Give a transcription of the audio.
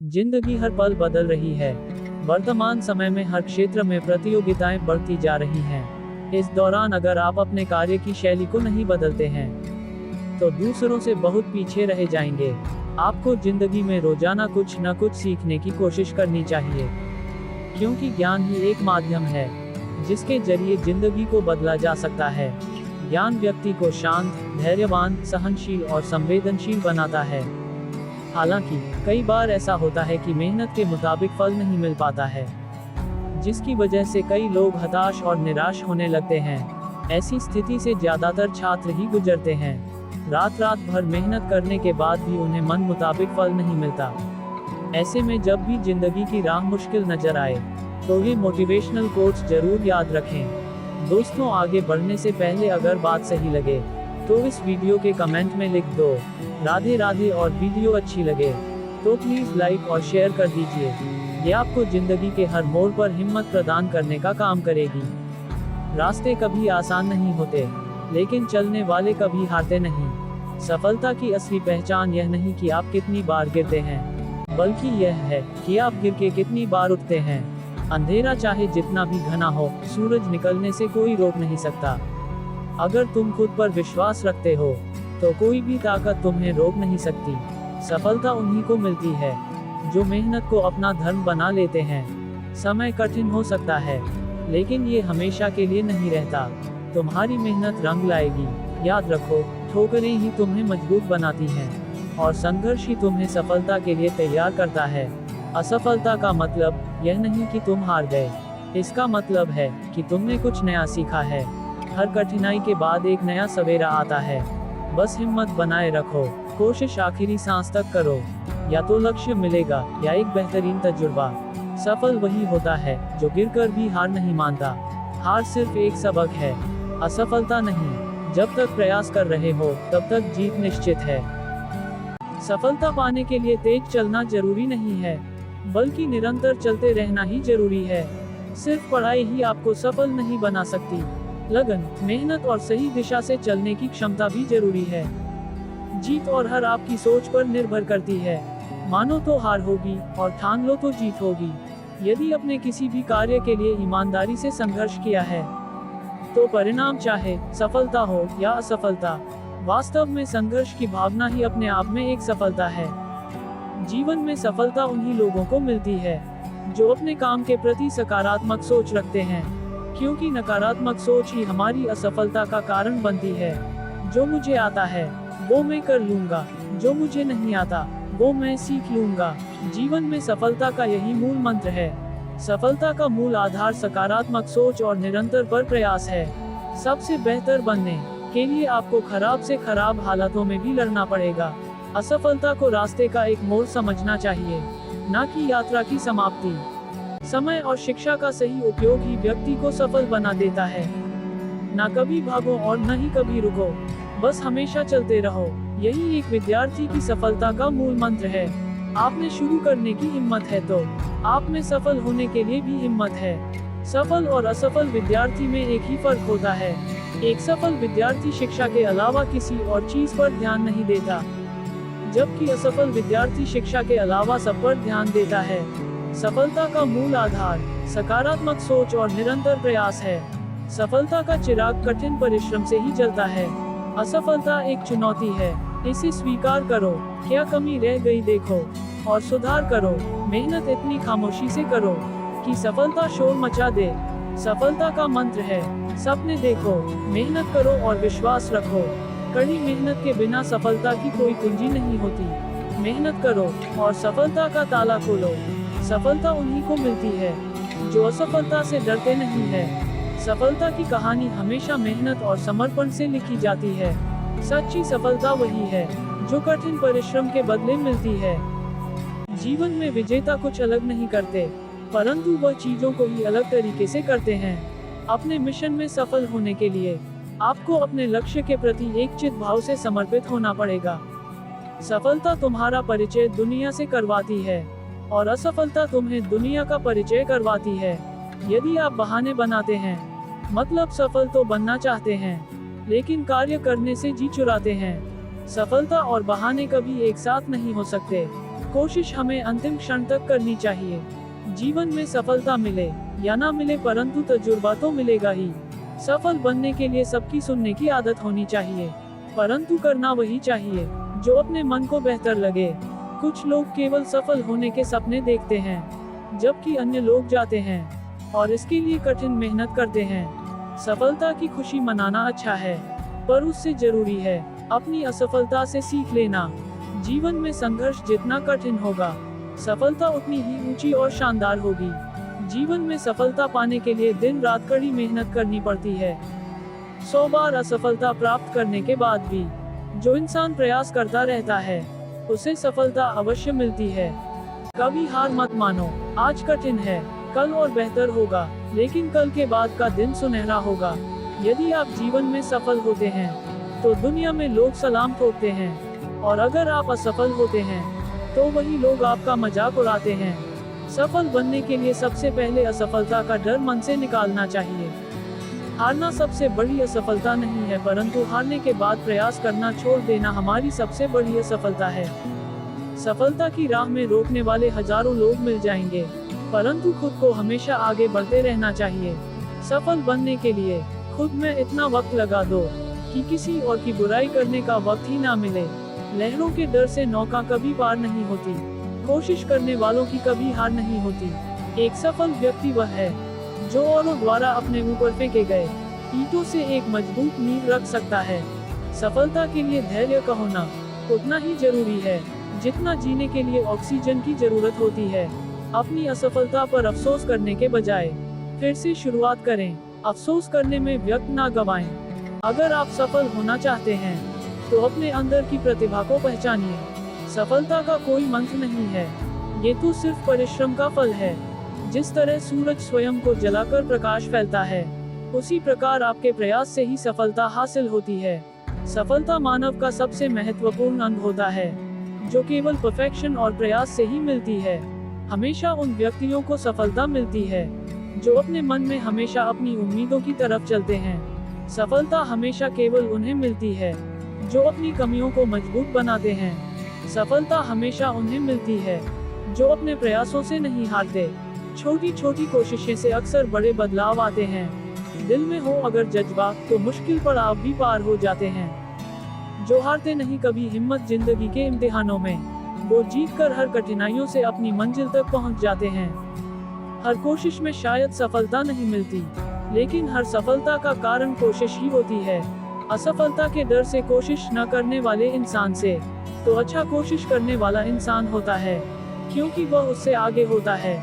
जिंदगी हर पल बदल रही है। वर्तमान समय में हर क्षेत्र में प्रतियोगिताएं बढ़ती जा रही हैं। इस दौरान अगर आप अपने कार्य की शैली को नहीं बदलते हैं तो दूसरों से बहुत पीछे रह जाएंगे। आपको जिंदगी में रोजाना कुछ न कुछ सीखने की कोशिश करनी चाहिए, क्योंकि ज्ञान ही एक माध्यम है जिसके जरिए जिंदगी को बदला जा सकता है। ज्ञान व्यक्ति को शांत, धैर्यवान, सहनशील और संवेदनशील बनाता है। हालांकि कई बार ऐसा होता है कि मेहनत के मुताबिक फल नहीं मिल पाता है, जिसकी वजह से कई लोग हताश और निराश होने लगते हैं। ऐसी स्थिति से ज्यादातर छात्र ही गुजरते हैं। रात भर मेहनत करने के बाद भी उन्हें मन मुताबिक फल नहीं मिलता। ऐसे में जब भी जिंदगी की राह मुश्किल नजर आए तो ये मोटिवेशनल कोट्स जरूर याद रखें। दोस्तों, आगे बढ़ने से पहले अगर बात सही लगे तो इस वीडियो के कमेंट में लिख दो राधे राधे, और वीडियो अच्छी लगे तो प्लीज लाइक और शेयर कर दीजिए। ये आपको जिंदगी के हर मोड़ पर हिम्मत प्रदान करने का काम करेगी। रास्ते कभी आसान नहीं होते, लेकिन चलने वाले कभी हारते नहीं। सफलता की असली पहचान यह नहीं कि आप कितनी बार गिरते हैं, बल्कि यह है कि आप गिर के कितनी बार उठते हैं। अंधेरा चाहे जितना भी घना हो, सूरज निकलने से कोई रोक नहीं सकता। अगर तुम खुद पर विश्वास रखते हो तो कोई भी ताकत तुम्हें रोक नहीं सकती। सफलता उन्हीं को मिलती है जो मेहनत को अपना धर्म बना लेते हैं। समय कठिन हो सकता है, लेकिन ये हमेशा के लिए नहीं रहता। तुम्हारी मेहनत रंग लाएगी। याद रखो, ठोकरें ही तुम्हें मजबूत बनाती हैं और संघर्ष ही तुम्हें सफलता के लिए तैयार करता है। असफलता का मतलब यह नहीं कि तुम हार गए, इसका मतलब है कि तुमने कुछ नया सीखा है। हर कठिनाई के बाद एक नया सवेरा आता है। बस हिम्मत बनाए रखो, कोशिश आखिरी सांस तक करो। या तो लक्ष्य मिलेगा या एक बेहतरीन तजुर्बा। सफल वही होता है जो गिरकर भी हार नहीं मानता। हार सिर्फ एक सबक है, असफलता नहीं। जब तक प्रयास कर रहे हो तब तक जीत निश्चित है। सफलता पाने के लिए तेज चलना जरूरी नहीं है, बल्कि निरंतर चलते रहना ही जरूरी है। सिर्फ पढ़ाई ही आपको सफल नहीं बना सकती। लगन, मेहनत और सही दिशा से चलने की क्षमता भी जरूरी है। जीत और हार आपकी सोच पर निर्भर करती है। मानो तो हार होगी और ठान लो तो जीत होगी। यदि अपने किसी भी कार्य के लिए ईमानदारी से संघर्ष किया है तो परिणाम चाहे सफलता हो या असफलता, वास्तव में संघर्ष की भावना ही अपने आप में एक सफलता है। जीवन में सफलता उन्हीं लोगों को मिलती है जो अपने काम के प्रति सकारात्मक सोच रखते हैं, क्योंकि नकारात्मक सोच ही हमारी असफलता का कारण बनती है। जो मुझे आता है वो मैं कर लूंगा, जो मुझे नहीं आता वो मैं सीख लूंगा। जीवन में सफलता का यही मूल मंत्र है। सफलता का मूल आधार सकारात्मक सोच और निरंतर पर प्रयास है। सबसे बेहतर बनने के लिए आपको खराब से खराब हालातों में भी लड़ना पड़ेगा। असफलता को रास्ते का एक मोड़ समझना चाहिए, न कि यात्रा की समाप्ति। समय और शिक्षा का सही उपयोग ही व्यक्ति को सफल बना देता है। ना कभी भागो और न ही कभी रुको, बस हमेशा चलते रहो। यही एक विद्यार्थी की सफलता का मूल मंत्र है। आपने शुरू करने की हिम्मत है तो आप में सफल होने के लिए भी हिम्मत है। सफल और असफल विद्यार्थी में एक ही फर्क होता है। एक सफल विद्यार्थी शिक्षा के अलावा किसी और चीज पर ध्यान नहीं देता, जबकि असफल विद्यार्थी शिक्षा के अलावा सब पर ध्यान देता है। सफलता का मूल आधार सकारात्मक सोच और निरंतर प्रयास है। सफलता का चिराग कठिन परिश्रम से ही जलता है। असफलता एक चुनौती है, इसे स्वीकार करो। क्या कमी रह गई देखो और सुधार करो। मेहनत इतनी खामोशी से करो कि सफलता शोर मचा दे। सफलता का मंत्र है सपने देखो, मेहनत करो और विश्वास रखो। कड़ी मेहनत के बिना सफलता की कोई कुंजी नहीं होती। मेहनत करो और सफलता का ताला खोलो। सफलता उन्हीं को मिलती है जो असफलता से डरते नहीं है। सफलता की कहानी हमेशा मेहनत और समर्पण से लिखी जाती है। सच्ची सफलता वही है जो कठिन परिश्रम के बदले मिलती है। जीवन में विजेता कुछ अलग नहीं करते, परंतु वह चीजों को ही अलग तरीके से करते हैं। अपने मिशन में सफल होने के लिए आपको अपने लक्ष्य के प्रति एक चित भाव से समर्पित होना पड़ेगा। सफलता तुम्हारा परिचय दुनिया से करवाती है और असफलता तुम्हें दुनिया का परिचय करवाती है। यदि आप बहाने बनाते हैं, मतलब सफल तो बनना चाहते हैं, लेकिन कार्य करने से जी चुराते हैं। सफलता और बहाने कभी एक साथ नहीं हो सकते। कोशिश हमें अंतिम क्षण तक करनी चाहिए। जीवन में सफलता मिले या ना मिले, परंतु तजुर्बा तो मिलेगा ही। सफल बनने के लिए सबकी सुनने की आदत होनी चाहिए, परंतु करना वही चाहिए जो अपने मन को बेहतर लगे। कुछ लोग केवल सफल होने के सपने देखते हैं, जबकि अन्य लोग जाते हैं और इसके लिए कठिन मेहनत करते हैं। सफलता की खुशी मनाना अच्छा है, पर उससे जरूरी है अपनी असफलता से सीख लेना। जीवन में संघर्ष जितना कठिन होगा, सफलता उतनी ही ऊंची और शानदार होगी। जीवन में सफलता पाने के लिए दिन रात कड़ी मेहनत करनी पड़ती है। 100 बार असफलता प्राप्त करने के बाद भी जो इंसान प्रयास करता रहता है, उसे सफलता अवश्य मिलती है। कभी हार मत मानो। आज कठिन है, कल और बेहतर होगा, लेकिन कल के बाद का दिन सुनहरा होगा। यदि आप जीवन में सफल होते हैं, तो दुनिया में लोग सलाम ठोकते हैं, और अगर आप असफल होते हैं, तो वही लोग आपका मजाक उड़ाते हैं। सफल बनने के लिए सबसे पहले असफलता का डर मन से निकालना चाहिए। हारना सबसे बड़ी असफलता नहीं है, परंतु हारने के बाद प्रयास करना छोड़ देना हमारी सबसे बड़ी असफलता है। सफलता की राह में रोकने वाले हजारों लोग मिल जाएंगे, परंतु खुद को हमेशा आगे बढ़ते रहना चाहिए। सफल बनने के लिए खुद में इतना वक्त लगा दो कि किसी और की बुराई करने का वक्त ही ना मिले। लहरों के डर से नौका कभी पार नहीं होती, कोशिश करने वालों की कभी हार नहीं होती। एक सफल व्यक्ति वह है जो औरों द्वारा अपने ऊपर फेंके गए ईंटों से एक मजबूत नींव रख सकता है। सफलता के लिए धैर्य का होना उतना ही जरूरी है जितना जीने के लिए ऑक्सीजन की जरूरत होती है। अपनी असफलता पर अफसोस करने के बजाय फिर से शुरुआत करें। अफसोस करने में वक्त ना गवाएं। अगर आप सफल होना चाहते हैं, तो अपने अंदर की प्रतिभा को पहचानिए। सफलता का कोई मंत्र नहीं है, ये तो सिर्फ परिश्रम का फल है। जिस तरह सूरज स्वयं को जलाकर प्रकाश फैलता है, उसी प्रकार आपके प्रयास से ही सफलता हासिल होती है। सफलता मानव का सबसे महत्वपूर्ण अंग होता है, जो केवल परफेक्शन और प्रयास से ही मिलती है। हमेशा उन व्यक्तियों को सफलता मिलती है जो अपने मन में हमेशा अपनी उम्मीदों की तरफ चलते हैं। सफलता हमेशा केवल उन्हें मिलती है जो अपनी कमियों को मजबूत बनाते हैं। सफलता हमेशा उन्हें मिलती है जो अपने प्रयासों से नहीं हारते। छोटी छोटी कोशिशें से अक्सर बड़े बदलाव आते हैं। दिल में हो अगर जज्बा, तो मुश्किल पड़ाव भी पार हो जाते हैं। जो हारते नहीं कभी हिम्मत जिंदगी के इम्तिहानों में, वो जीत कर हर कठिनाइयों से अपनी मंजिल तक पहुंच जाते हैं। हर कोशिश में शायद सफलता नहीं मिलती, लेकिन हर सफलता का कारण कोशिश ही होती है। असफलता के डर से कोशिश न करने वाले इंसान से तो अच्छा कोशिश करने वाला इंसान होता है, क्योंकि वह उससे आगे होता है।